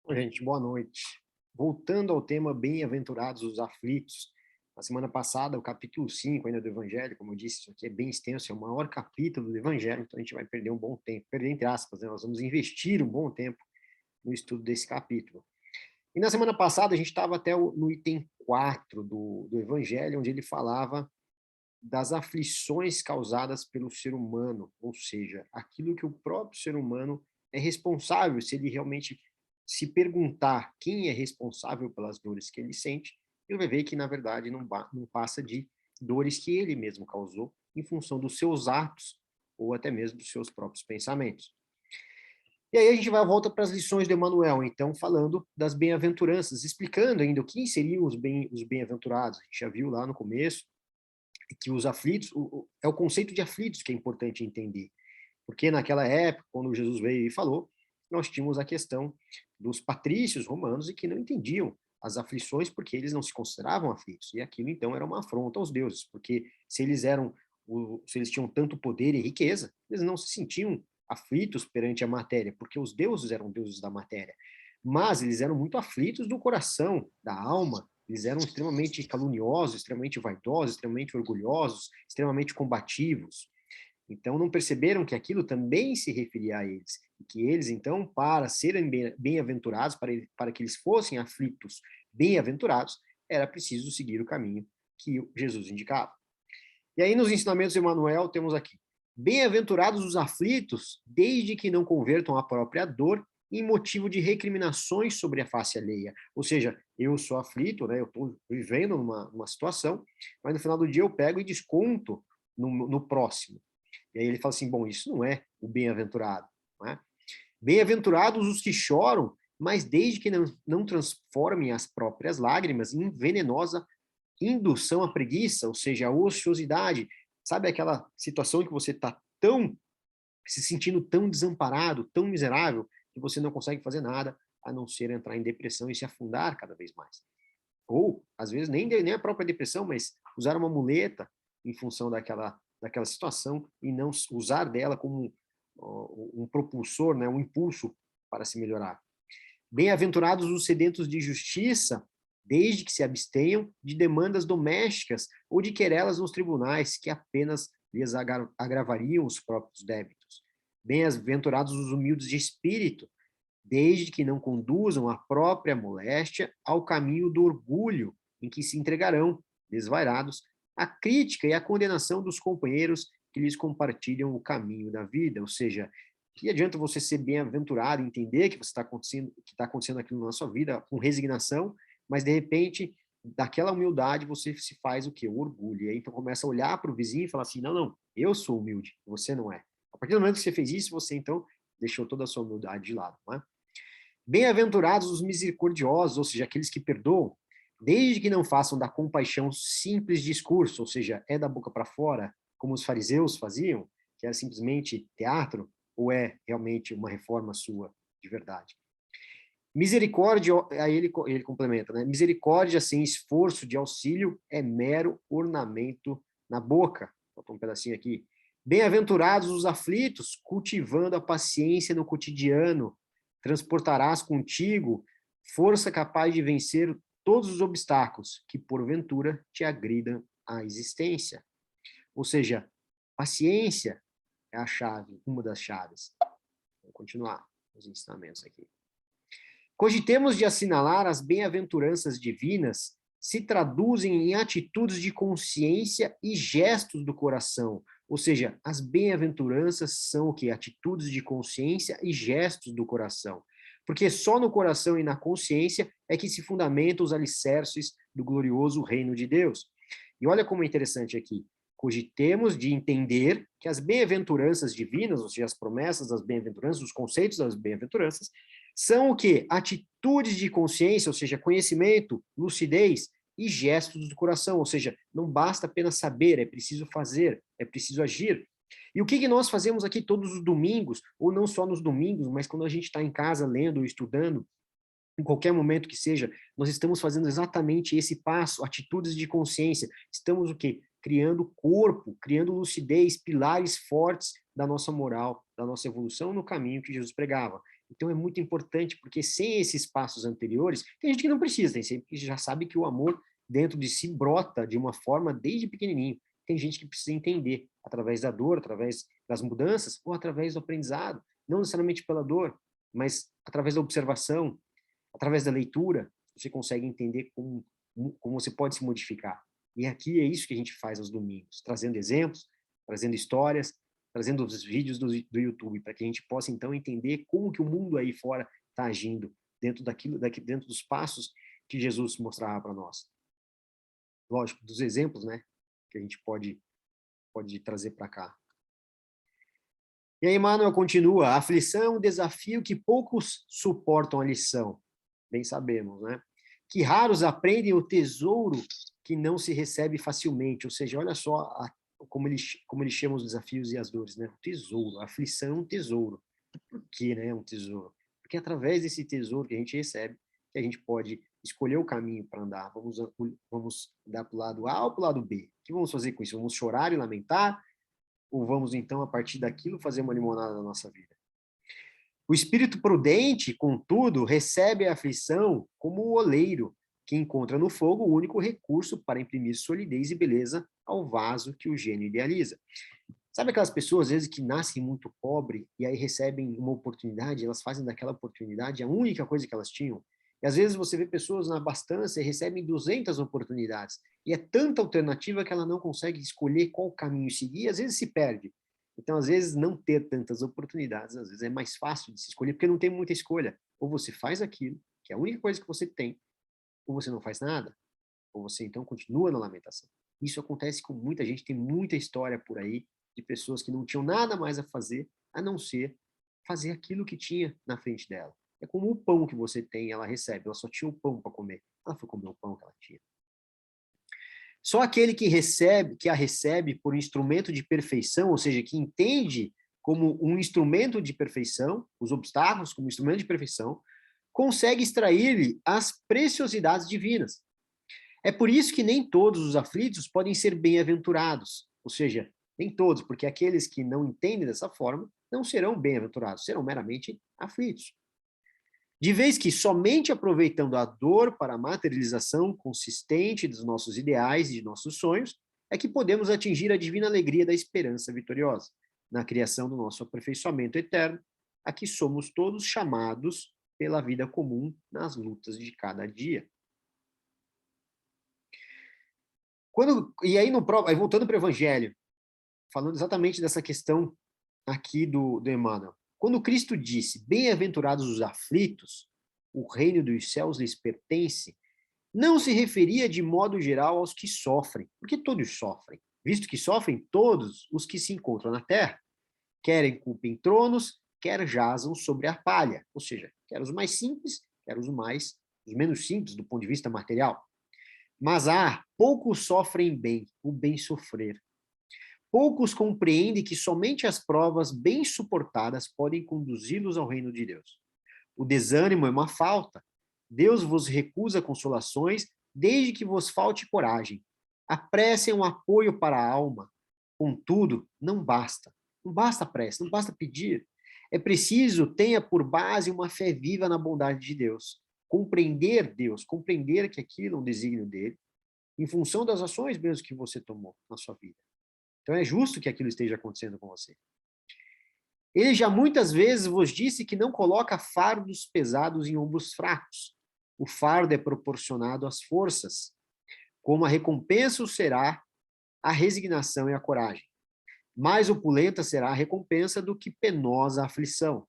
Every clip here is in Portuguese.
Bom, gente, boa noite. Voltando ao tema bem-aventurados os aflitos, na semana passada, o capítulo 5 ainda do Evangelho, como eu disse, isso aqui é bem extenso, é o maior capítulo do Evangelho, então a gente vai perder um bom tempo, perder entre aspas, né? Nós vamos investir um bom tempo no estudo desse capítulo. E na semana passada a gente estava até no item 4 do Evangelho, onde ele falava das aflições causadas pelo ser humano, ou seja, aquilo que o próprio ser humano é responsável, se ele realmente se perguntar quem é responsável pelas dores que ele sente, ele vai ver que, na verdade, não passa de dores que ele mesmo causou em função dos seus atos ou até mesmo dos seus próprios pensamentos. E aí a gente vai à volta para as lições de Emmanuel, então, falando das bem-aventuranças, explicando ainda o que seriam os bem-aventurados. A gente já viu lá no começo que os aflitos, é o conceito de aflitos que é importante entender. Porque naquela época, quando Jesus veio e falou, nós tínhamos a questão dos patrícios romanos e que não entendiam as aflições porque eles não se consideravam aflitos. E aquilo, então, era uma afronta aos deuses, porque se eles tinham tanto poder e riqueza, eles não se sentiam aflitos perante a matéria, porque os deuses eram deuses da matéria. Mas eles eram muito aflitos do coração, da alma, eles eram extremamente caluniosos, extremamente vaidosos, extremamente orgulhosos, extremamente combativos. Então, não perceberam que aquilo também se referia a eles. E que eles, então, para serem bem-aventurados, para que eles fossem aflitos bem-aventurados, era preciso seguir o caminho que Jesus indicava. E aí, nos ensinamentos de Emmanuel, temos aqui: bem-aventurados os aflitos, desde que não convertam a própria dor em motivo de recriminações sobre a face alheia. Ou seja, eu sou aflito, né? Eu estou vivendo numa situação, mas no final do dia eu pego e desconto no próximo. E aí ele fala assim, bom, isso não é o bem-aventurado. Não é? Bem-aventurados os que choram, mas desde que não transformem as próprias lágrimas em venenosa indução à preguiça, ou seja, à ociosidade. Sabe aquela situação em que você está se sentindo tão desamparado, tão miserável, que você não consegue fazer nada a não ser entrar em depressão e se afundar cada vez mais. Ou, às vezes, nem a própria depressão, mas usar uma muleta em função daquela situação e não usar dela como um propulsor, né, um impulso para se melhorar. Bem-aventurados os sedentos de justiça, desde que se abstenham de demandas domésticas ou de querelas nos tribunais, que apenas lhes agravariam os próprios débitos. Bem-aventurados os humildes de espírito, desde que não conduzam a própria moléstia ao caminho do orgulho, em que se entregarão, desvairados, à crítica e à condenação dos companheiros que lhes compartilham o caminho da vida. Ou seja, que adianta você ser bem-aventurado, entender que está acontecendo aquilo na sua vida com resignação, mas de repente, daquela humildade, você se faz o quê? O orgulho. E aí então começa a olhar para o vizinho e falar assim, não, não, eu sou humilde, você não é. A partir do momento que você fez isso, você então deixou toda a sua humildade de lado, não é? Bem-aventurados os misericordiosos, ou seja, aqueles que perdoam, desde que não façam da compaixão simples discurso, ou seja, é da boca para fora, como os fariseus faziam, que era simplesmente teatro, ou é realmente uma reforma sua de verdade? Misericórdia, aí ele complementa, né? Misericórdia sem esforço de auxílio é mero ornamento na boca. Faltou um pedacinho aqui. Bem-aventurados os aflitos, cultivando a paciência no cotidiano, transportarás contigo força capaz de vencer todos os obstáculos que, porventura, te agridam a existência. Ou seja, paciência é a chave, uma das chaves. Vamos continuar os ensinamentos aqui. Cogitemos de assinalar as bem-aventuranças divinas se traduzem em atitudes de consciência e gestos do coração. Ou seja, as bem-aventuranças são o quê? Atitudes de consciência e gestos do coração. Porque só no coração e na consciência é que se fundamentam os alicerces do glorioso reino de Deus. E olha como é interessante aqui. Cogitemos de entender que as bem-aventuranças divinas, ou seja, as promessas das bem-aventuranças, os conceitos das bem-aventuranças, são o quê? Atitudes de consciência, ou seja, conhecimento, lucidez e gestos do coração, ou seja, não basta apenas saber, é preciso fazer, é preciso agir. E o que nós fazemos aqui todos os domingos, ou não só nos domingos, mas quando a gente está em casa lendo ou estudando, em qualquer momento que seja, nós estamos fazendo exatamente esse passo, atitudes de consciência. Estamos o quê? Criando corpo, criando lucidez, pilares fortes da nossa moral, da nossa evolução no caminho que Jesus pregava. Então é muito importante, porque sem esses passos anteriores, tem gente que não precisa, tem gente que já sabe que o amor dentro de si brota de uma forma desde pequenininho. Tem gente que precisa entender através da dor, através das mudanças, ou através do aprendizado, não necessariamente pela dor, mas através da observação, através da leitura, você consegue entender como você pode se modificar. E aqui é isso que a gente faz aos domingos, trazendo exemplos, trazendo histórias, trazendo os vídeos do YouTube, para que a gente possa, então, entender como que o mundo aí fora está agindo dentro dos passos que Jesus mostrava para nós. Lógico, dos exemplos, né, que a gente pode trazer para cá. E aí, Emmanuel continua, a aflição é um desafio que poucos suportam a lição, bem sabemos, né? Que raros aprendem o tesouro que não se recebe facilmente, ou seja, olha só como ele chama os desafios e as dores, né? O tesouro, a aflição é um tesouro. Por que, né, é um tesouro? Porque é através desse tesouro que a gente recebe, que a gente pode escolher o caminho para andar. Vamos andar para o lado A ou para o lado B? O que vamos fazer com isso? Vamos chorar e lamentar? Ou vamos, então, a partir daquilo, fazer uma limonada na nossa vida? O espírito prudente, contudo, recebe a aflição como o oleiro, que encontra no fogo o único recurso para imprimir solidez e beleza ao vaso que o gênio idealiza. Sabe aquelas pessoas, às vezes, que nascem muito pobre e aí recebem uma oportunidade, elas fazem daquela oportunidade a única coisa que elas tinham? E às vezes você vê pessoas na abastança e recebem 200 oportunidades. E é tanta alternativa que ela não consegue escolher qual caminho seguir, e às vezes se perde. Então, às vezes, não ter tantas oportunidades, às vezes é mais fácil de se escolher, porque não tem muita escolha. Ou você faz aquilo, que é a única coisa que você tem, ou você não faz nada, ou você, então, continua na lamentação. Isso acontece com muita gente, tem muita história por aí de pessoas que não tinham nada mais a fazer, a não ser fazer aquilo que tinha na frente dela. É como o pão que você tem, ela recebe, ela só tinha o pão para comer. Ela foi comer o pão que ela tinha. Só aquele que a recebe por instrumento de perfeição, ou seja, que entende como um instrumento de perfeição, os obstáculos como instrumento de perfeição, consegue extrair-lhe as preciosidades divinas. É por isso que nem todos os aflitos podem ser bem-aventurados, ou seja, nem todos, porque aqueles que não entendem dessa forma não serão bem-aventurados, serão meramente aflitos. De vez que somente aproveitando a dor para a materialização consistente dos nossos ideais e de nossos sonhos, é que podemos atingir a divina alegria da esperança vitoriosa, na criação do nosso aperfeiçoamento eterno, a que somos todos chamados pela vida comum nas lutas de cada dia. E aí, aí voltando para o Evangelho, falando exatamente dessa questão aqui do Emmanuel. Quando Cristo disse, bem-aventurados os aflitos, o reino dos céus lhes pertence, não se referia de modo geral aos que sofrem, porque todos sofrem, visto que sofrem todos os que se encontram na terra, querem culpem tronos, quer jazam sobre a palha, ou seja, quer os mais simples, quer os menos simples do ponto de vista material. Mas poucos sofrem bem, o bem sofrer. Poucos compreendem que somente as provas bem suportadas podem conduzi-los ao reino de Deus. O desânimo é uma falta. Deus vos recusa consolações desde que vos falte coragem. A prece é um apoio para a alma. Contudo, não basta. Não basta a prece, não basta pedir. É preciso tenha por base uma fé viva na bondade de Deus. Compreender Deus, compreender que aquilo é um desígnio dele, em função das ações mesmo que você tomou na sua vida. Então é justo que aquilo esteja acontecendo com você. Ele já muitas vezes vos disse que não coloca fardos pesados em ombros fracos. O fardo é proporcionado às forças. Como a recompensa será a resignação e a coragem. Mais opulenta será a recompensa do que penosa a aflição.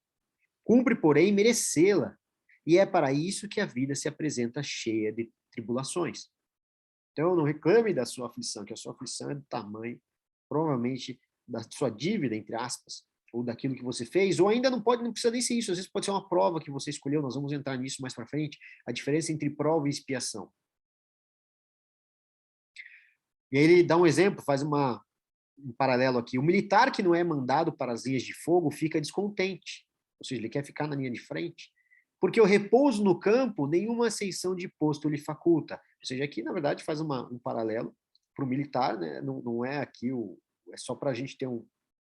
Cumpre, porém, merecê-la. E é para isso que a vida se apresenta cheia de tribulações. Então, não reclame da sua aflição, que a sua aflição é do tamanho, provavelmente, da sua dívida, entre aspas, ou daquilo que você fez, ou ainda não precisa nem ser isso, às vezes pode ser uma prova que você escolheu, nós vamos entrar nisso mais para frente, a diferença entre prova e expiação. E aí ele dá um exemplo, faz um paralelo aqui. O militar que não é mandado para as linhas de fogo fica descontente, ou seja, ele quer ficar na linha de frente, porque o repouso no campo, nenhuma ascensão de posto lhe faculta. Ou seja, aqui, na verdade, faz um paralelo para o militar, né? Não é aqui é só para a gente ter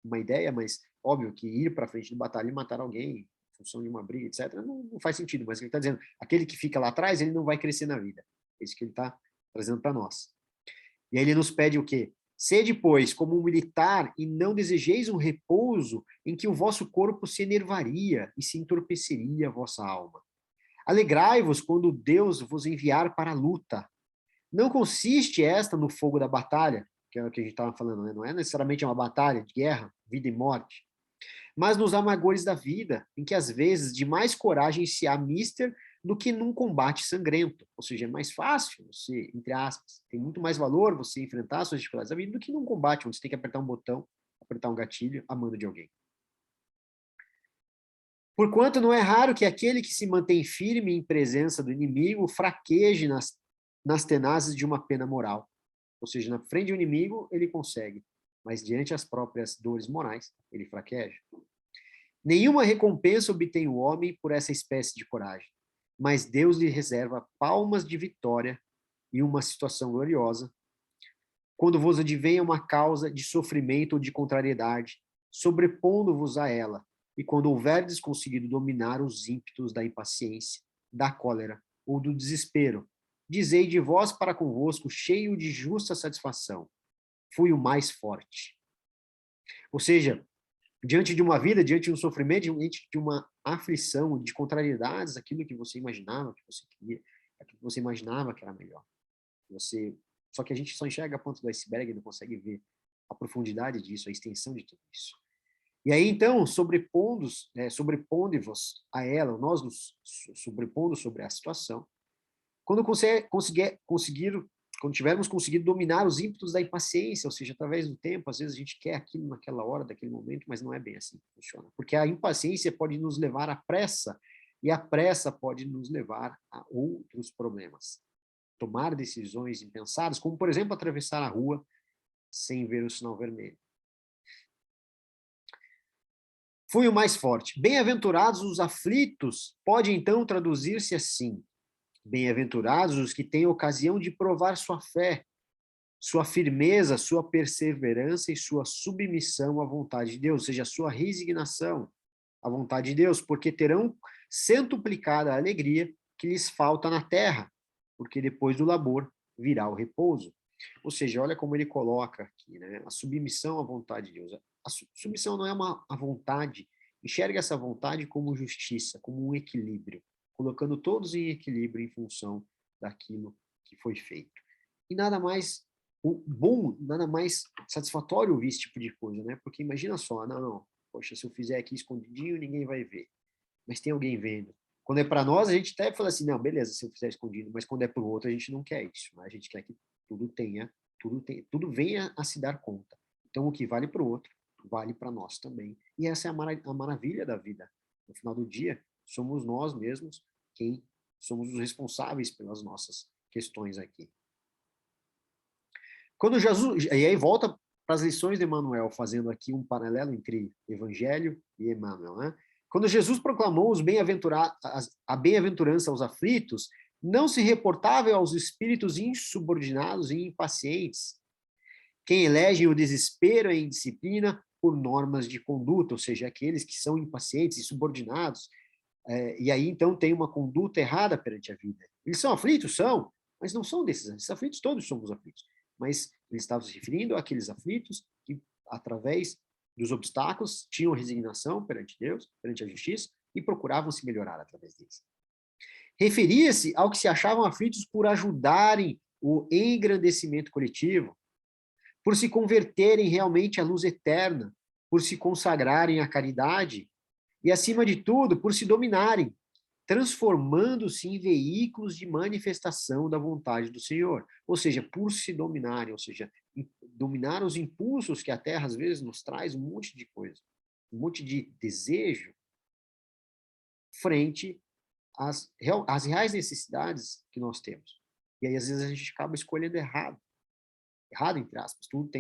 uma ideia, mas óbvio que ir para frente de batalha e matar alguém função de uma briga, etc., não faz sentido, mas ele está dizendo, aquele que fica lá atrás, ele não vai crescer na vida. É isso que ele está trazendo para nós. E aí ele nos pede o quê? Sede, pois, como um militar, e não desejeis um repouso em que o vosso corpo se enervaria e se entorpeceria a vossa alma. Alegrai-vos quando Deus vos enviar para a luta. Não consiste esta no fogo da batalha, que é o que a gente estava falando, né? Não é necessariamente uma batalha de guerra, vida e morte, mas nos amargores da vida, em que às vezes de mais coragem se há mister do que num combate sangrento. Ou seja, é mais fácil você, entre aspas, tem muito mais valor você enfrentar as suas dificuldades da vida do que num combate, onde você tem que apertar um botão, apertar um gatilho a mando de alguém. Porquanto não é raro que aquele que se mantém firme em presença do inimigo fraqueje nas tenazes de uma pena moral. Ou seja, na frente do inimigo ele consegue, mas diante das próprias dores morais, ele fraqueja. Nenhuma recompensa obtém o homem por essa espécie de coragem, mas Deus lhe reserva palmas de vitória e uma situação gloriosa, quando vos advenha uma causa de sofrimento ou de contrariedade, sobrepondo-vos a ela, e quando houverdes conseguido dominar os ímpetos da impaciência, da cólera ou do desespero, dizei de vós para convosco, cheio de justa satisfação, fui o mais forte. Ou seja, diante de uma vida, diante de um sofrimento, diante de uma aflição, de contrariedades, aquilo que você imaginava que você queria, aquilo que você imaginava que era melhor. Só que a gente só enxerga a ponta do iceberg e não consegue ver a profundidade disso, a extensão de tudo isso. E aí, então, sobrepondo-vos a ela, nós nos sobrepondo sobre a situação, quando quando tivermos conseguido dominar os ímpetos da impaciência, ou seja, através do tempo, às vezes a gente quer aquilo naquela hora, daquele momento, mas não é bem assim que funciona. Porque a impaciência pode nos levar à pressa, e a pressa pode nos levar a outros problemas. Tomar decisões impensadas, como, por exemplo, atravessar a rua sem ver o sinal vermelho. Fui o mais forte. Bem-aventurados os aflitos, pode então traduzir-se assim: bem-aventurados os que têm ocasião de provar sua fé, sua firmeza, sua perseverança e sua submissão à vontade de Deus, ou seja, a sua resignação à vontade de Deus, porque terão centuplicada a alegria que lhes falta na terra, porque depois do labor virá o repouso. Ou seja, olha como ele coloca aqui, né? A submissão à vontade de Deus. A submissão não é a vontade, enxerga essa vontade como justiça, como um equilíbrio, colocando todos em equilíbrio em função daquilo que foi feito. E nada mais nada mais satisfatório ouvir esse tipo de coisa, né? Porque imagina só, não, poxa, se eu fizer aqui escondidinho, ninguém vai ver. Mas tem alguém vendo. Quando é para nós, a gente até fala assim, não, beleza, se eu fizer escondido, mas quando é para o outro, a gente não quer isso. Né? A gente quer que tudo venha a se dar conta. Então, o que vale para o outro, vale para nós também. E essa é a maravilha da vida. No final do dia, somos nós mesmos quem somos os responsáveis pelas nossas questões aqui. Quando Jesus, e aí volta para as lições de Emmanuel, fazendo aqui um paralelo entre Evangelho e Emmanuel, né? Quando Jesus proclamou a bem-aventurança aos aflitos, não se reportava aos espíritos insubordinados e impacientes, quem elegem o desespero e a indisciplina por normas de conduta, ou seja, aqueles que são impacientes e subordinados, e aí então tem uma conduta errada perante a vida. Eles são aflitos? São, mas não são desses aflitos, todos somos aflitos. Mas ele estava se referindo àqueles aflitos que, através dos obstáculos, tinham resignação perante Deus, perante a justiça, e procuravam se melhorar através deles. Referia-se ao que se achavam aflitos por ajudarem o engrandecimento coletivo, por se converterem realmente à luz eterna, por se consagrarem à caridade e, acima de tudo, por se dominarem, transformando-se em veículos de manifestação da vontade do Senhor. Ou seja, por se dominarem, ou seja, dominar os impulsos que a Terra às vezes nos traz um monte de coisa, um monte de desejo, frente às reais necessidades que nós temos. E aí, às vezes, a gente acaba escolhendo errado. Errado, entre aspas. Tudo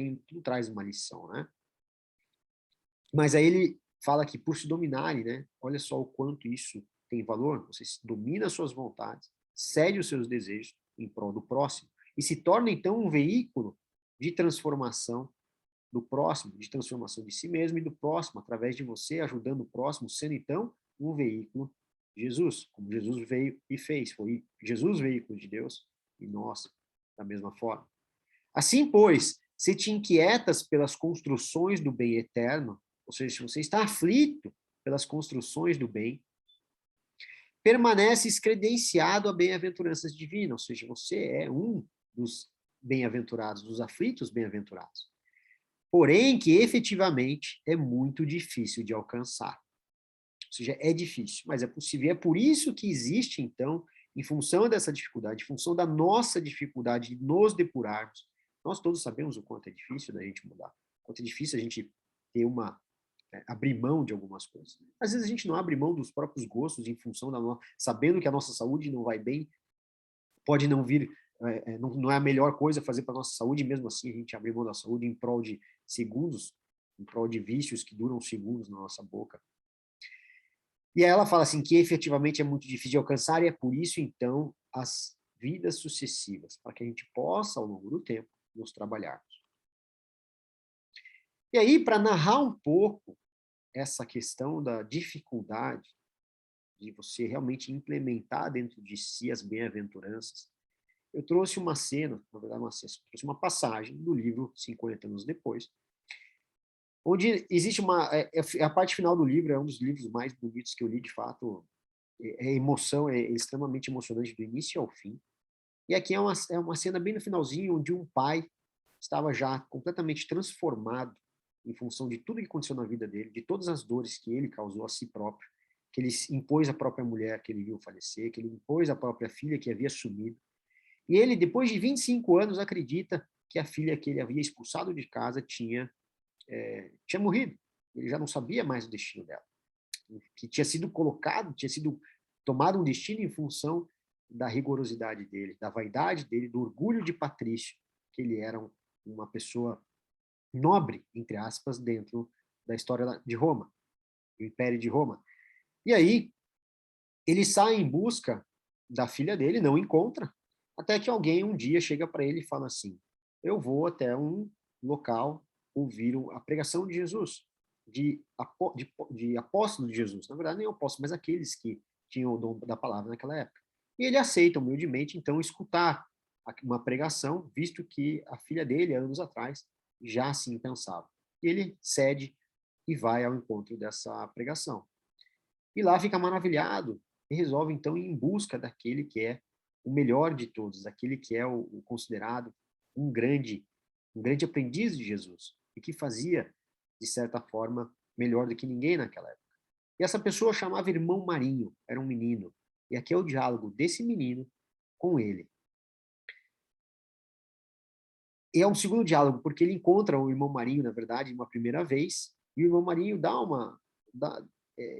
traz uma lição, né? Mas aí ele fala que por se dominarem, né? Olha só o quanto isso tem valor. Você domina as suas vontades, cede os seus desejos em prol do próximo e se torna, então, um veículo de transformação do próximo, de transformação de si mesmo e do próximo, através de você ajudando o próximo, sendo, então, um veículo de Jesus, como Jesus veio e fez. Foi Jesus veículo de Deus e nós da mesma forma. Assim, pois, se te inquietas pelas construções do bem eterno, ou seja, se você está aflito pelas construções do bem, permaneces credenciado a bem-aventuranças divinas, ou seja, você é um dos bem-aventurados, dos aflitos bem-aventurados. Porém, que efetivamente é muito difícil de alcançar. Ou seja, é difícil, mas é possível. E é por isso que existe, então, em função dessa dificuldade, em função da nossa dificuldade de nos depurarmos, nós todos sabemos o quanto é difícil da gente mudar, o quanto é difícil a gente ter abrir mão de algumas coisas. Às vezes a gente não abre mão dos próprios gostos em função da nossa, sabendo que a nossa saúde não vai bem, pode não vir, não é a melhor coisa fazer para a nossa saúde, mesmo assim a gente abre mão da saúde em prol de segundos, em prol de vícios que duram segundos na nossa boca. E aí ela fala assim, que efetivamente é muito difícil de alcançar, e é por isso, então, as vidas sucessivas, para que a gente possa, ao longo do tempo, nos trabalharmos. E aí, para narrar um pouco essa questão da dificuldade de você realmente implementar dentro de si as bem-aventuranças, eu trouxe uma cena, na verdade, trouxe uma passagem do livro 50 anos depois, onde existe a parte final do livro é um dos livros mais bonitos que eu li, de fato, emoção, é extremamente emocionante do início ao fim. E aqui é uma cena bem no finalzinho, onde um pai estava já completamente transformado em função de tudo que aconteceu na vida dele, de todas as dores que ele causou a si próprio, que ele impôs a própria mulher que ele viu falecer, que ele impôs a própria filha que havia sumido. E ele, depois de 25 anos, acredita que a filha que ele havia expulsado de casa tinha morrido. Ele já não sabia mais o destino dela. Que tinha sido colocado, tinha sido tomado um destino em função da rigorosidade dele, da vaidade dele, do orgulho de Patrício, que ele era uma pessoa nobre, entre aspas, dentro da história de Roma, do Império de Roma. E aí, ele sai em busca da filha dele, não encontra, até que alguém um dia chega para ele e fala assim, eu vou até um local ouvir a pregação de Jesus, de apóstolo de Jesus. Na verdade, nem apóstolo, mas aqueles que tinham o dom da palavra naquela época. E ele aceita humildemente, então, escutar uma pregação, visto que a filha dele, anos atrás, já assim pensava. E ele cede e vai ao encontro dessa pregação. E lá fica maravilhado e resolve, então, ir em busca daquele que é o melhor de todos, daquele que é o considerado um grande aprendiz de Jesus, e que fazia, de certa forma, melhor do que ninguém naquela época. E essa pessoa chamava Irmão Marinho, era um menino. E aqui é o diálogo desse menino com ele. E é um segundo diálogo, porque ele encontra o Irmão Marinho, na verdade, uma primeira vez, e o Irmão Marinho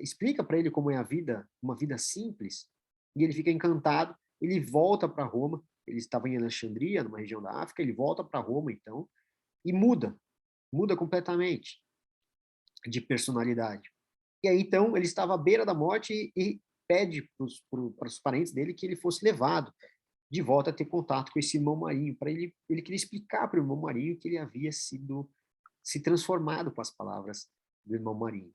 explica para ele como é a vida, uma vida simples, e ele fica encantado, ele volta para Roma, ele estava em Alexandria, numa região da África, ele volta para Roma, então, e muda completamente de personalidade. E aí, então, ele estava à beira da morte e pede para os parentes dele que ele fosse levado de volta a ter contato com esse irmão Marinho, para ele queria explicar para o irmão Marinho que ele havia se transformado com as palavras do irmão Marinho.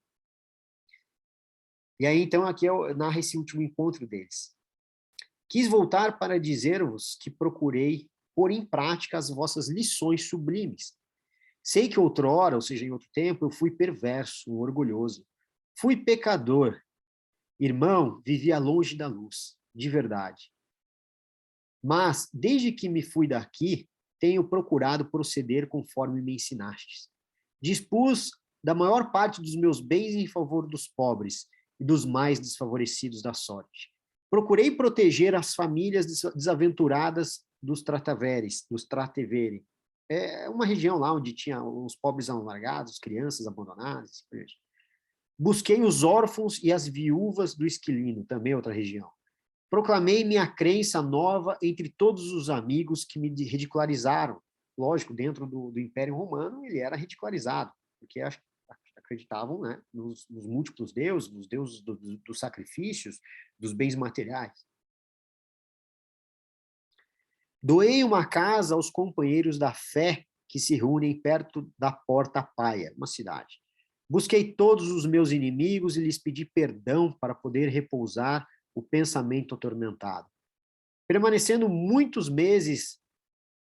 E aí, então, aqui narra esse último encontro deles. Quis voltar para dizer-vos que procurei pôr em prática as vossas lições sublimes. Sei que outrora, ou seja, em outro tempo, eu fui perverso, um orgulhoso. Fui pecador. Irmão, vivia longe da luz, de verdade. Mas, desde que me fui daqui, tenho procurado proceder conforme me ensinastes. Dispus da maior parte dos meus bens em favor dos pobres e dos mais desfavorecidos da sorte. Procurei proteger as famílias desaventuradas dos Trataveres, dos Tratevere. É uma região lá onde tinha os pobres alargados, crianças abandonadas. Busquei os órfãos e as viúvas do Esquilino, também outra região. Proclamei minha crença nova entre todos os amigos que me ridicularizaram. Lógico, dentro do Império Romano, ele era ridicularizado, porque acreditavam, né, nos múltiplos deuses, nos deuses dos sacrifícios, dos bens materiais. Doei uma casa aos companheiros da fé que se reúnem perto da Porta Paia, uma cidade. Busquei todos os meus inimigos e lhes pedi perdão para poder repousar o pensamento atormentado. Permanecendo muitos meses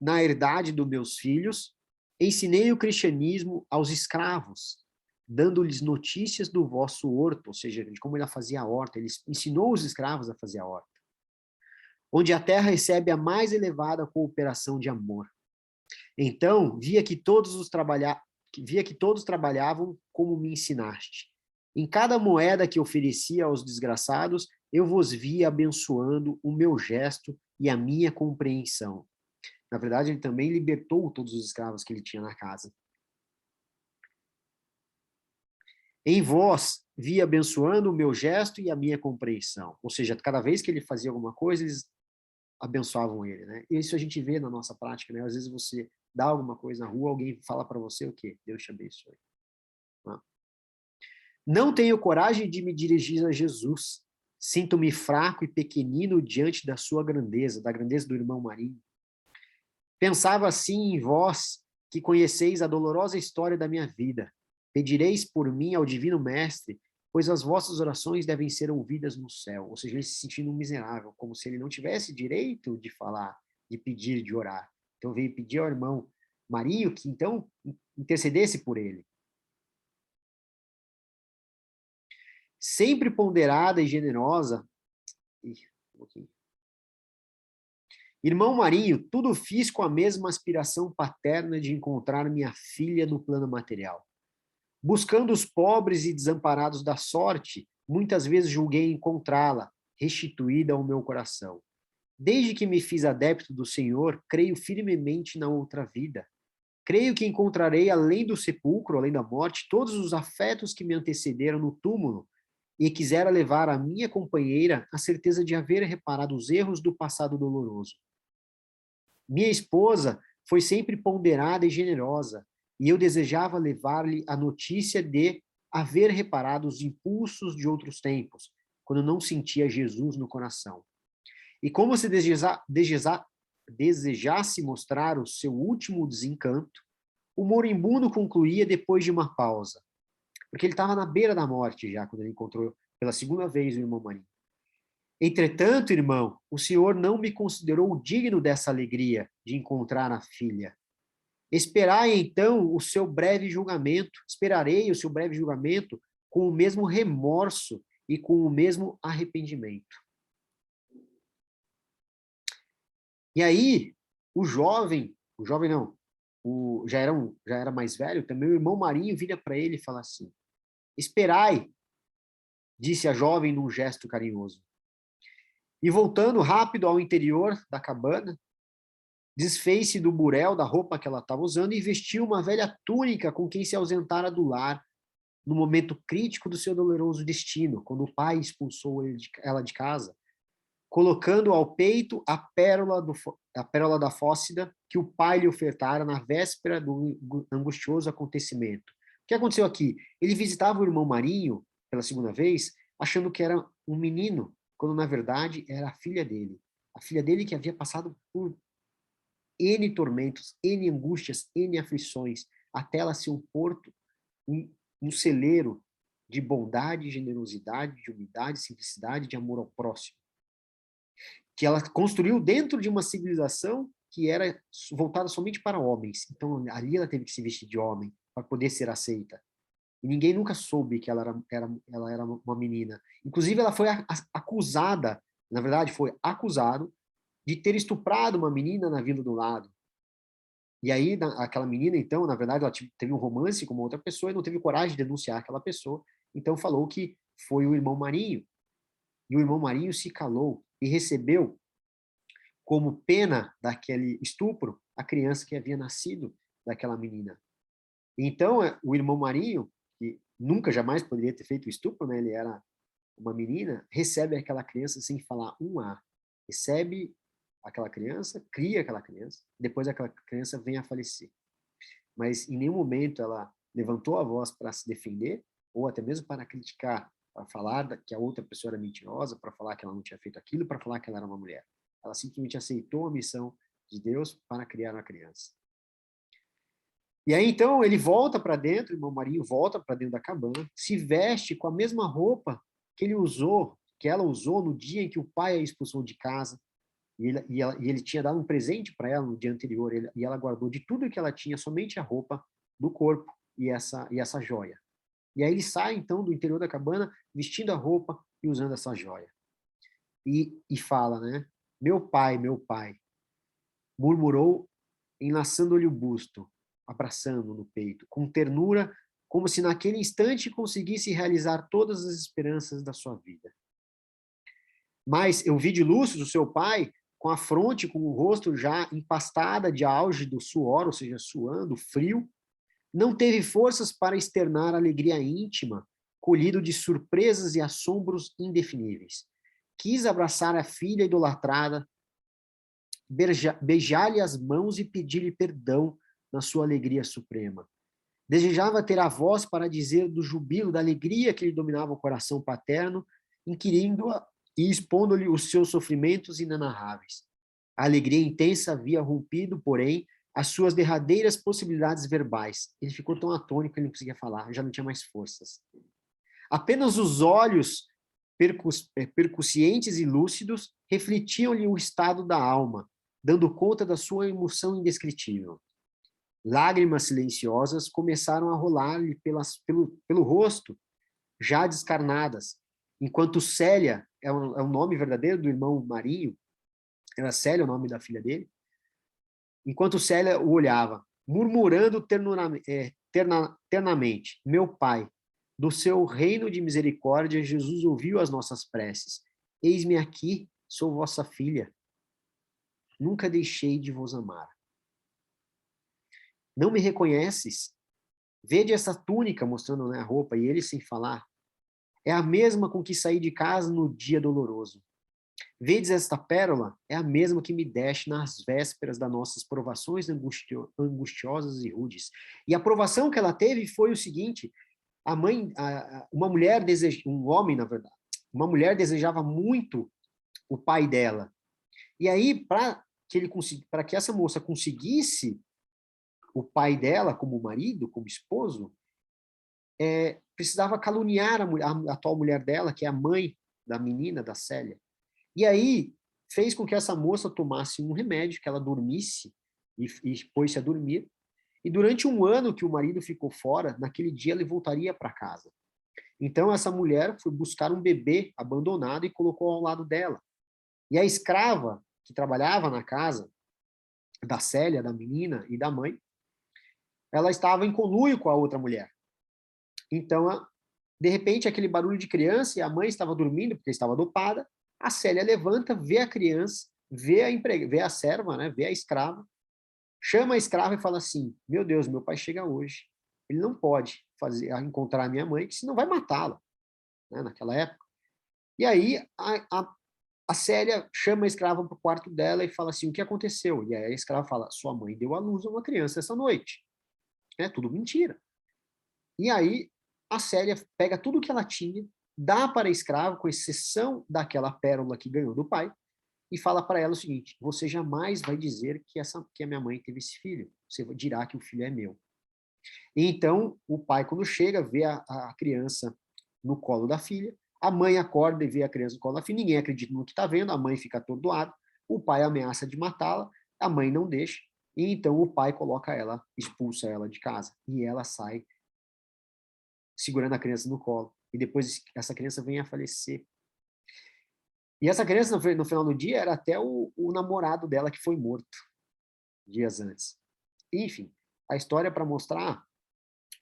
na herdade dos meus filhos, ensinei o cristianismo aos escravos, dando-lhes notícias do vosso horto, ou seja, de como ele fazia a horta. Ele ensinou os escravos a fazer a horta, onde a terra recebe a mais elevada cooperação de amor. Então, via que todos trabalhavam como me ensinaste. Em cada moeda que oferecia aos desgraçados, eu vos via abençoando o meu gesto e a minha compreensão. Na verdade, ele também libertou todos os escravos que ele tinha na casa. Em vós, via abençoando o meu gesto e a minha compreensão. Ou seja, cada vez que ele fazia alguma coisa, eles abençoavam ele, né? E isso a gente vê na nossa prática, né? Às vezes você dá alguma coisa na rua, alguém fala para você o quê? Deus te abençoe. Não tenho coragem de me dirigir a Jesus. Sinto-me fraco e pequenino diante da sua grandeza, da grandeza do irmão Marinho. Pensava assim em vós, que conheceis a dolorosa história da minha vida. Pedireis por mim ao divino mestre, pois as vossas orações devem ser ouvidas no céu. Ou seja, ele se sentindo miserável, como se ele não tivesse direito de falar, de pedir, de orar. Então veio pedir ao irmão Marinho que então intercedesse por ele. Sempre ponderada e generosa. Irmão Marinho, tudo fiz com a mesma aspiração paterna de encontrar minha filha no plano material. Buscando os pobres e desamparados da sorte, muitas vezes julguei encontrá-la, restituída ao meu coração. Desde que me fiz adepto do Senhor, creio firmemente na outra vida. Creio que encontrarei, além do sepulcro, além da morte, todos os afetos que me antecederam no túmulo, e quisera levar à minha companheira a certeza de haver reparado os erros do passado doloroso. Minha esposa foi sempre ponderada e generosa, e eu desejava levar-lhe a notícia de haver reparado os impulsos de outros tempos, quando não sentia Jesus no coração. E como se desejasse mostrar o seu último desencanto, o moribundo concluía depois de uma pausa, porque ele estava na beira da morte já, quando ele encontrou pela segunda vez o irmão Marinho. Entretanto, irmão, o Senhor não me considerou digno dessa alegria de encontrar a filha. Esperai, então, o seu breve julgamento, esperarei o seu breve julgamento com o mesmo remorso e com o mesmo arrependimento. E aí, o jovem não, já era mais velho, também o irmão Marinho vira para ele e fala assim: esperai, disse a jovem num gesto carinhoso. E voltando rápido ao interior da cabana, desfez-se do burel da roupa que ela estava usando e vestiu uma velha túnica com quem se ausentara do lar no momento crítico do seu doloroso destino, quando o pai expulsou ela de casa, colocando ao peito a pérola da fócida que o pai lhe ofertara na véspera do angustioso acontecimento. O que aconteceu aqui? Ele visitava o irmão Marinho pela segunda vez, achando que era um menino, quando na verdade era a filha dele. A filha dele que havia passado por N tormentos, N angústias, N aflições, até ela ser um porto, um celeiro de bondade, generosidade, de humildade, simplicidade, de amor ao próximo. Que ela construiu dentro de uma civilização que era voltada somente para homens. Então, ali ela teve que se vestir de homem para poder ser aceita. E ninguém nunca soube que ela era uma menina. Inclusive, ela foi acusada, na verdade, foi acusado de ter estuprado uma menina na vila do lado. E aí, aquela menina, então, na verdade, ela teve um romance com uma outra pessoa e não teve coragem de denunciar aquela pessoa. Então, falou que foi o irmão Marinho. E o irmão Marinho se calou e recebeu como pena daquele estupro a criança que havia nascido daquela menina. Então, o irmão Marinho, que nunca, jamais poderia ter feito o estupro, né? Ele era uma menina, recebe aquela criança sem falar um A. Recebe aquela criança, cria aquela criança, depois aquela criança vem a falecer. Mas em nenhum momento ela levantou a voz para se defender, ou até mesmo para criticar, para falar que a outra pessoa era mentirosa, para falar que ela não tinha feito aquilo, para falar que ela era uma mulher. Ela simplesmente aceitou a missão de Deus para criar uma criança. E aí, então, ele volta para dentro, o irmão Marinho volta para dentro da cabana, se veste com a mesma roupa que ele usou, que ela usou no dia em que o pai a expulsou de casa, e ele tinha dado um presente para ela no dia anterior, e ela guardou de tudo que ela tinha, somente a roupa do corpo e essa joia. E aí ele sai, então, do interior da cabana, vestindo a roupa e usando essa joia. E fala, né? Meu pai, murmurou, enlaçando-lhe o busto, abraçando no peito, com ternura, como se naquele instante conseguisse realizar todas as esperanças da sua vida. Mas eu vi de Lúcio, o seu pai, com a fronte, com o rosto já empastada de auge do suor, ou seja, suando, frio, não teve forças para externar alegria íntima, colhido de surpresas e assombros indefiníveis. Quis abraçar a filha idolatrada, beijar-lhe as mãos e pedir-lhe perdão na sua alegria suprema. Desejava ter a voz para dizer do jubilo, da alegria que lhe dominava o coração paterno, inquirindo-a e expondo-lhe os seus sofrimentos inenarráveis. A alegria intensa havia rompido, porém, as suas derradeiras possibilidades verbais. Ele ficou tão atônico que ele não conseguia falar, já não tinha mais forças. Apenas os olhos percussientes e lúcidos refletiam-lhe o estado da alma, dando conta da sua emoção indescritível. Lágrimas silenciosas começaram a rolar-lhe pelo rosto, já descarnadas, enquanto Célia, é o nome verdadeiro do irmão Marinho, era Célia o nome da filha dele, enquanto Célia o olhava, murmurando ternamente, meu pai, do seu reino de misericórdia, Jesus ouviu as nossas preces. Eis-me aqui, sou vossa filha. Nunca deixei de vos amar. Não me reconheces? Vede essa túnica, mostrando, né, a roupa, e ele sem falar. É a mesma com que saí de casa no dia doloroso. Vedes esta pérola? É a mesma que me deste nas vésperas das nossas provações angustiosas e rudes. E a provação que ela teve foi o seguinte: uma mulher um homem, na verdade, uma mulher desejava muito o pai dela. E aí, para que essa moça conseguisse o pai dela como marido, como esposo, precisava caluniar a atual mulher dela, que é a mãe da menina, da Célia. E aí fez com que essa moça tomasse um remédio, que ela dormisse e pôs-se a dormir. E durante um ano que o marido ficou fora, naquele dia ele voltaria para casa. Então essa mulher foi buscar um bebê abandonado e colocou ao lado dela. E a escrava que trabalhava na casa da Célia, da menina e da mãe, ela estava em conluio com a outra mulher. Então, de repente, aquele barulho de criança, e a mãe estava dormindo porque estava dopada, a Célia levanta, vê a criança, vê a serva, né, vê a escrava, chama a escrava e fala assim, meu Deus, meu pai chega hoje, ele não pode encontrar a minha mãe, que senão vai matá-la, né, naquela época. E aí a Célia chama a escrava para o quarto dela e fala assim, o que aconteceu? E aí a escrava fala, sua mãe deu à luz a uma criança essa noite. É tudo mentira. E aí a Célia pega tudo que ela tinha, dá para a escrava, com exceção daquela pérola que ganhou do pai, e fala para ela o seguinte, você jamais vai dizer que a minha mãe teve esse filho, você dirá que o filho é meu. E então, o pai, quando chega, vê a criança no colo da filha, a mãe acorda e vê a criança no colo da filha, ninguém acredita no que está vendo, a mãe fica atordoada, o pai ameaça de matá-la, a mãe não deixa, e então o pai coloca ela, expulsa ela de casa, e ela sai segurando a criança no colo. E depois essa criança vem a falecer. E essa criança, no final do dia, era até o namorado dela que foi morto dias antes. Enfim, a história é para mostrar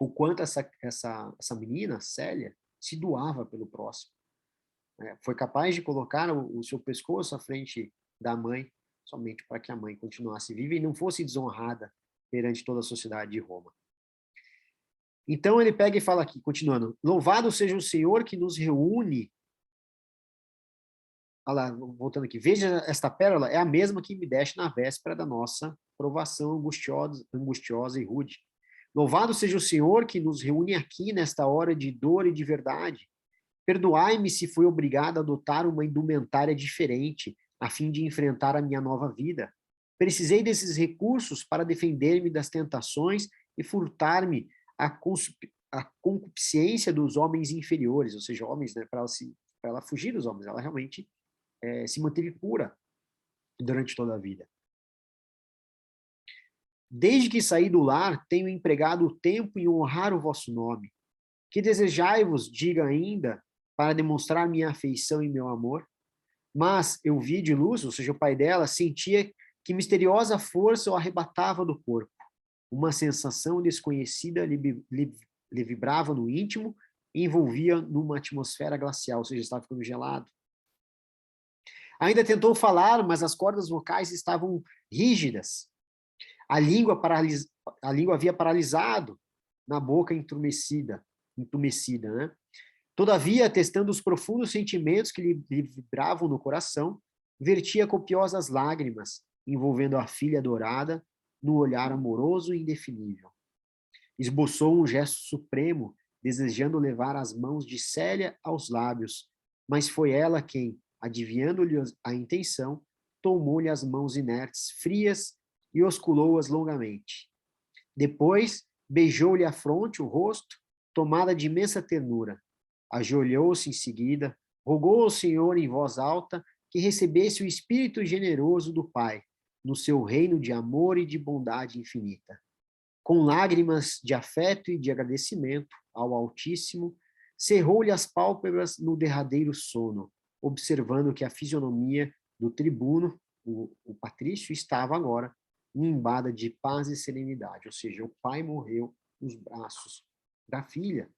o quanto essa menina, Célia, se doava pelo próximo. Foi capaz de colocar o seu pescoço à frente da mãe, somente para que a mãe continuasse viva e não fosse desonrada perante toda a sociedade de Roma. Então ele pega e fala aqui, continuando, louvado seja o Senhor que nos reúne. Olha lá, voltando aqui, veja esta pérola, é a mesma que me deste na véspera da nossa provação angustiosa e rude. Louvado seja o Senhor que nos reúne aqui nesta hora de dor e de verdade. Perdoai-me se fui obrigado a adotar uma indumentária diferente, a fim de enfrentar a minha nova vida. Precisei desses recursos para defender-me das tentações e furtar-me a concupiscência dos homens inferiores, ou seja, homens, né, para ela fugir dos homens, ela realmente se manteve pura durante toda a vida. Desde que saí do lar, tenho empregado o tempo em honrar o vosso nome. Que desejai-vos, diga ainda, para demonstrar minha afeição e meu amor? Mas eu vi de luz, ou seja, o pai dela, sentia que misteriosa força o arrebatava do corpo. Uma sensação desconhecida lhe vibrava no íntimo e envolvia numa atmosfera glacial, ou seja, estava ficando gelado. Ainda tentou falar, mas as cordas vocais estavam rígidas. A língua, a língua havia paralisado na boca entumecida, né? Todavia, testando os profundos sentimentos que lhe vibravam no coração, vertia copiosas lágrimas, envolvendo a filha adorada no olhar amoroso e indefinível. Esboçou um gesto supremo, desejando levar as mãos de Célia aos lábios, mas foi ela quem, adivinhando-lhe a intenção, tomou-lhe as mãos inertes, frias, e osculou-as longamente. Depois, beijou-lhe a fronte, o rosto, tomada de imensa ternura. Ajoelhou-se em seguida, rogou ao Senhor em voz alta que recebesse o espírito generoso do Pai, no seu reino de amor e de bondade infinita. Com lágrimas de afeto e de agradecimento ao Altíssimo, cerrou-lhe as pálpebras no derradeiro sono, observando que a fisionomia do tribuno, o patrício, estava agora nimbada de paz e serenidade, ou seja, o pai morreu nos braços da filha,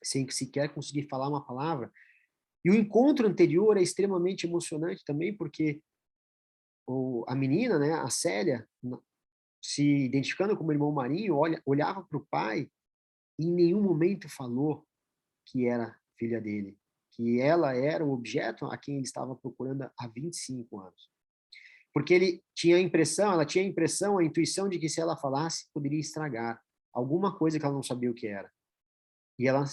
sem sequer conseguir falar uma palavra. E o encontro anterior é extremamente emocionante também, porque a menina, né, a Célia, se identificando como irmão Marinho, olhava para o pai e em nenhum momento falou que era filha dele, que ela era o objeto a quem ele estava procurando há 25 anos. Porque ele tinha a impressão, ela tinha a impressão, a intuição de que se ela falasse, poderia estragar alguma coisa que ela não sabia o que era. E ela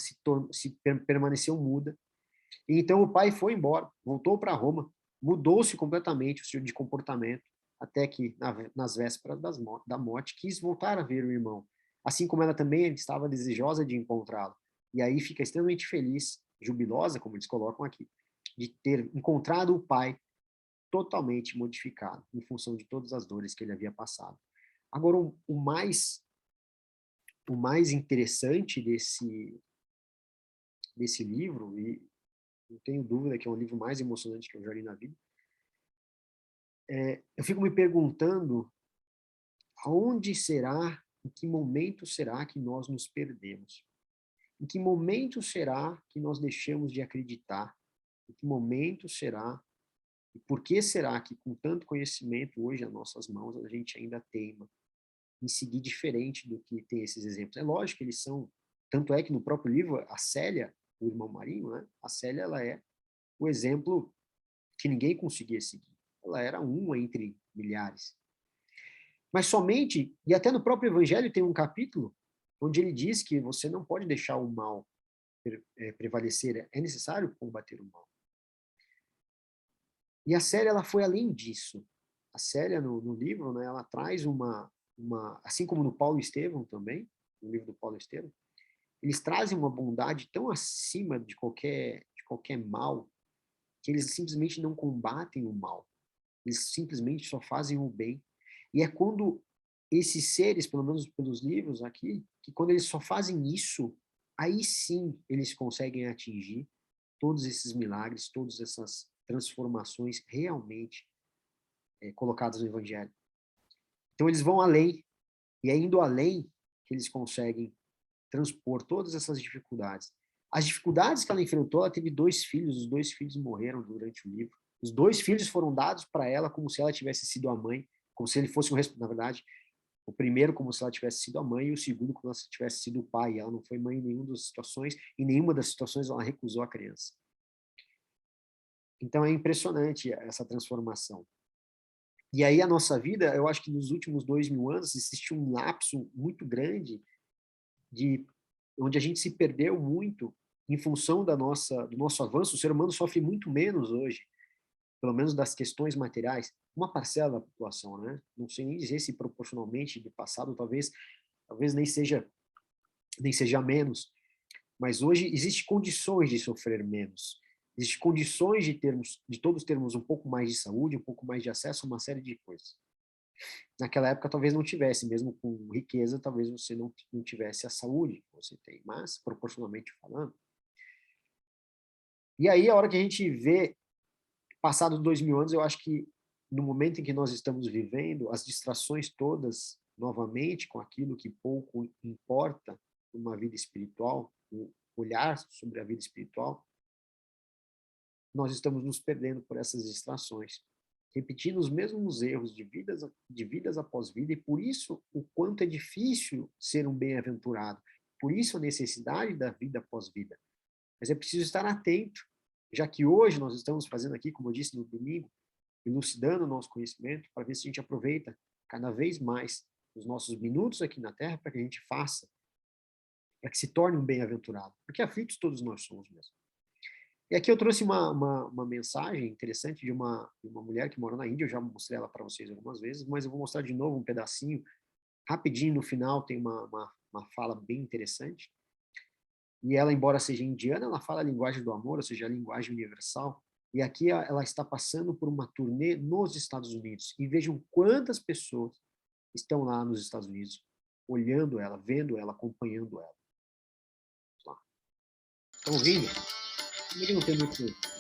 permaneceu muda. E então o pai foi embora, voltou para Roma, mudou-se completamente o seu de comportamento, até que nas vésperas da morte quis voltar a ver o irmão. Assim como ela também estava desejosa de encontrá-lo. E aí fica extremamente feliz, jubilosa, como eles colocam aqui, de ter encontrado o pai totalmente modificado, em função de todas as dores que ele havia passado. Agora, o mais interessante desse livro, e não tenho dúvida que é o livro mais emocionante que eu já li na vida, eu fico me perguntando aonde será, em que momento será que nós nos perdemos? Em que momento será que nós deixamos de acreditar? Em que momento será e por que será que, com tanto conhecimento hoje nas nossas mãos, a gente ainda teima em seguir diferente do que tem esses exemplos? É lógico que eles são, tanto é que no próprio livro, a Célia, o irmão Marinho, né? A Célia, ela é o exemplo que ninguém conseguia seguir. Ela era uma entre milhares. Mas somente, e até no próprio Evangelho tem um capítulo onde ele diz que você não pode deixar o mal prevalecer, é necessário combater o mal. E a Célia, ela foi além disso. A Célia, no livro, né, ela traz assim como no Paulo Estevão também, no livro do Paulo Estevão, eles trazem uma bondade tão acima de qualquer mal, que eles simplesmente não combatem o mal. Eles simplesmente só fazem o bem. E é quando esses seres, pelo menos pelos livros aqui, que quando eles só fazem isso, aí sim eles conseguem atingir todos esses milagres, todas essas transformações realmente colocadas no Evangelho. Então eles vão além, e é indo além que eles conseguem transpor todas essas dificuldades. As dificuldades que ela enfrentou, ela teve 2 filhos, os 2 filhos morreram durante o livro. Os 2 filhos foram dados para ela como se ela tivesse sido a mãe, como se ele fosse na verdade, o primeiro como se ela tivesse sido a mãe e o segundo como se tivesse sido o pai. Ela não foi mãe em nenhuma das situações, em nenhuma das situações ela recusou a criança. Então é impressionante essa transformação. E aí a nossa vida, eu acho que nos últimos 2000 anos existe um lapso muito grande onde a gente se perdeu muito em função do nosso avanço. O ser humano sofre muito menos hoje, pelo menos das questões materiais, uma parcela da população, né? Não sei nem dizer se proporcionalmente do passado, talvez talvez nem seja menos, mas hoje existem condições de sofrer menos. Existem condições de todos termos um pouco mais de saúde, um pouco mais de acesso a uma série de coisas. Naquela época talvez não tivesse, mesmo com riqueza, talvez você não tivesse a saúde que você tem, mas proporcionalmente falando. E aí a hora que a gente vê, passados 2000 anos, eu acho que no momento em que nós estamos vivendo, as distrações todas, novamente, com aquilo que pouco importa numa vida espiritual, o olhar sobre a vida espiritual, nós estamos nos perdendo por essas distrações, repetindo os mesmos erros de vidas após vida, e por isso o quanto é difícil ser um bem-aventurado, por isso a necessidade da vida após vida. Mas é preciso estar atento, já que hoje nós estamos fazendo aqui, como eu disse no domingo, elucidando o nosso conhecimento, para ver se a gente aproveita cada vez mais os nossos minutos aqui na Terra, para que a gente faça, para que se torne um bem-aventurado, porque aflitos todos nós somos mesmo. E aqui eu trouxe uma mensagem interessante de uma mulher que mora na Índia, eu já mostrei ela para vocês algumas vezes, mas eu vou mostrar de novo um pedacinho, rapidinho, no final tem uma fala bem interessante. E ela, embora seja indiana, ela fala a linguagem do amor, ou seja, a linguagem universal. E aqui ela está passando por uma turnê nos Estados Unidos. E vejam quantas pessoas estão lá nos Estados Unidos, olhando ela, vendo ela, acompanhando ela. Vamos lá. Estão ouvindo? Como é que não tem muito...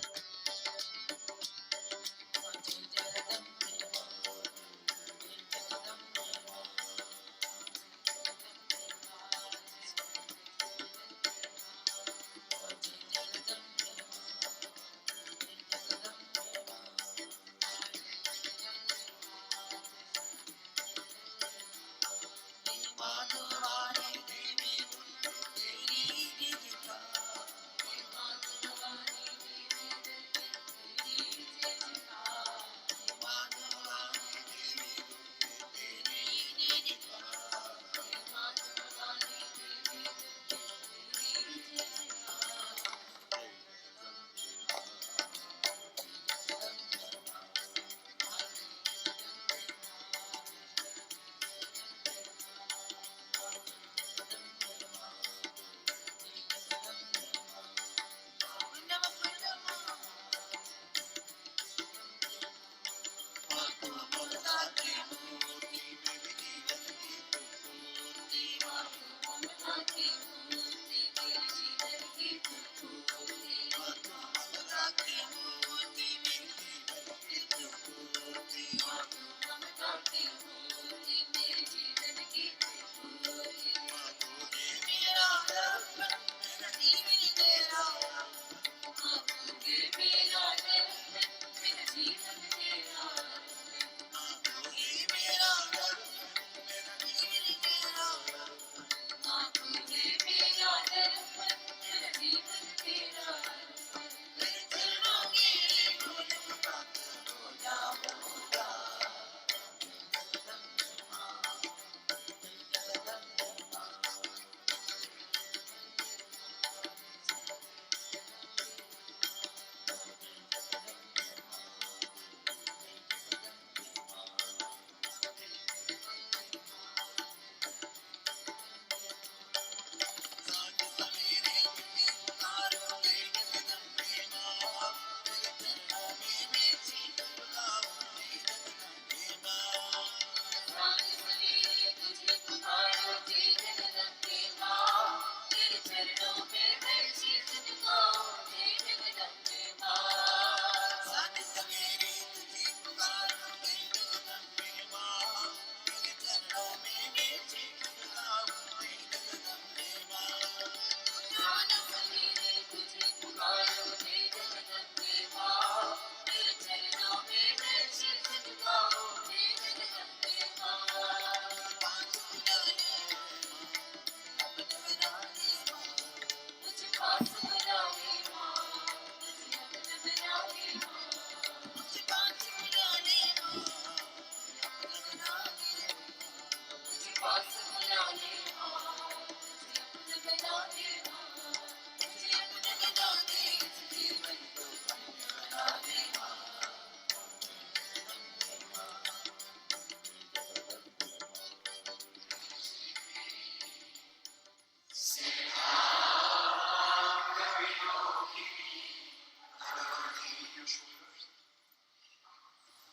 your shoulders.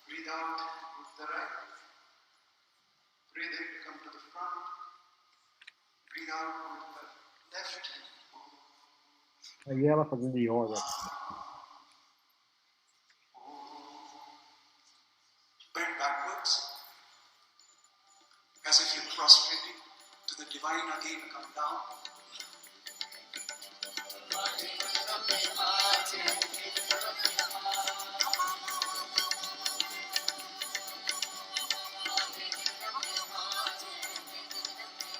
Breathe out with the right. Breathe in to come to the front. Breathe out with the left. Aí ela fazendo yoga. Bend backwards, as if you're prostrating to the divine again. Come down.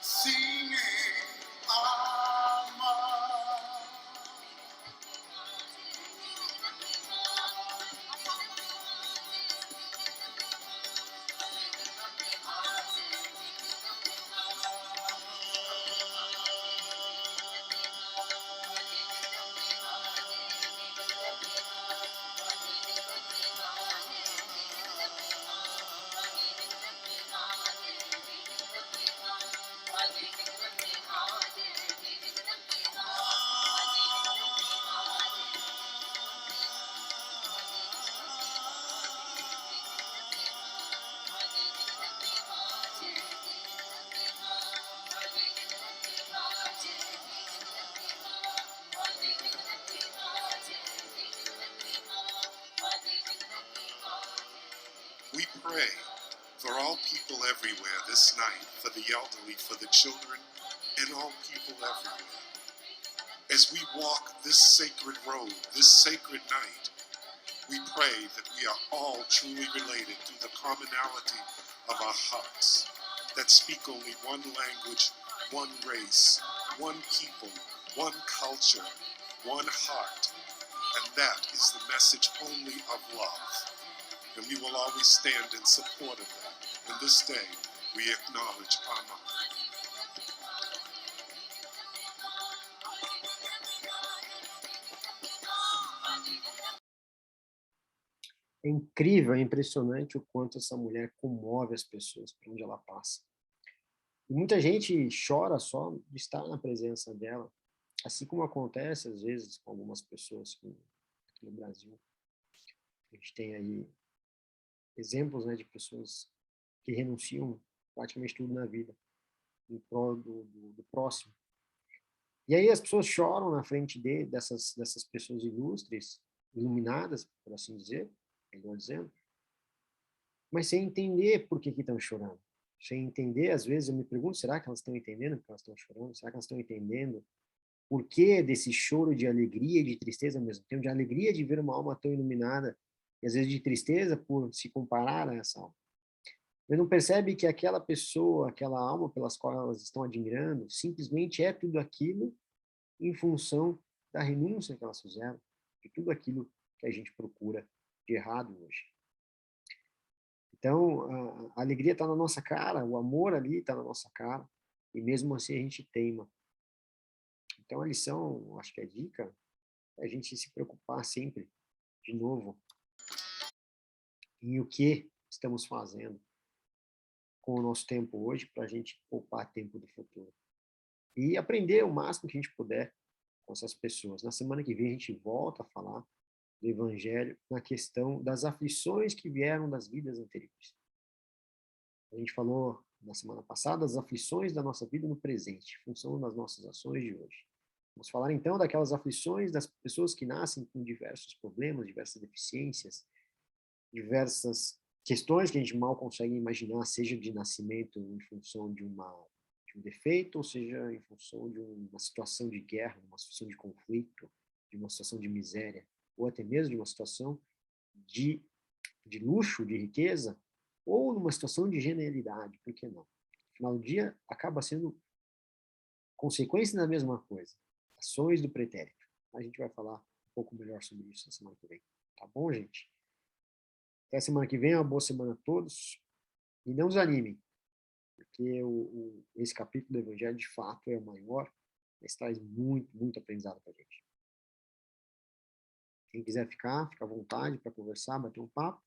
Singing Ama. We pray for all people everywhere this night, for the elderly, for the children, and all people everywhere. As we walk this sacred road, this sacred night, we pray that we are all truly related through the commonality of our hearts, that speak only one language, one race, one people, one culture, one heart, and that is the message only of love. And we will always stand in support of that. And this day, we acknowledge Ama. É incrível, é impressionante o quanto essa mulher comove as pessoas por onde ela passa. E muita gente chora só de estar na presença dela, assim como acontece às vezes com algumas pessoas aqui no Brasil. A gente tem aí exemplos, né, de pessoas que renunciam praticamente tudo na vida em prol do próximo. E aí as pessoas choram na frente dessas pessoas ilustres, iluminadas, por assim dizer, melhor dizendo, mas sem entender por que estão chorando. Sem entender, às vezes eu me pergunto, será que elas estão entendendo porque elas estão chorando? Será que elas estão entendendo por que desse choro de alegria e de tristeza ao mesmo tempo? De alegria de ver uma alma tão iluminada e às vezes de tristeza por se comparar a essa alma. Mas não percebe que aquela pessoa, aquela alma pelas quais elas estão admirando, simplesmente é tudo aquilo em função da renúncia que elas fizeram, de tudo aquilo que a gente procura de errado hoje. Então, a alegria está na nossa cara, o amor ali está na nossa cara, e mesmo assim a gente teima. Então, a lição, acho que a dica, é a gente se preocupar sempre, de novo, em o que estamos fazendo com o nosso tempo hoje, para a gente poupar tempo do futuro. E aprender o máximo que a gente puder com essas pessoas. Na semana que vem a gente volta a falar do Evangelho na questão das aflições que vieram das vidas anteriores. A gente falou na semana passada das aflições da nossa vida no presente, em função das nossas ações de hoje. Vamos falar então daquelas aflições das pessoas que nascem com diversos problemas, diversas deficiências, diversas questões que a gente mal consegue imaginar, seja de nascimento em função de um defeito, ou seja em função de uma situação de guerra, uma situação de conflito, de uma situação de miséria, ou até mesmo de uma situação de luxo, de riqueza, ou numa situação de genialidade, por que não? No final do dia, acaba sendo consequência da mesma coisa, ações do pretérito. A gente vai falar um pouco melhor sobre isso na semana que vem. Tá bom, gente? Até semana que vem, uma boa semana a todos. E não desanimem, porque esse capítulo do Evangelho, de fato, é o maior, mas traz muito, muito aprendizado para a gente. Quem quiser ficar, fica à vontade para conversar, bater um papo.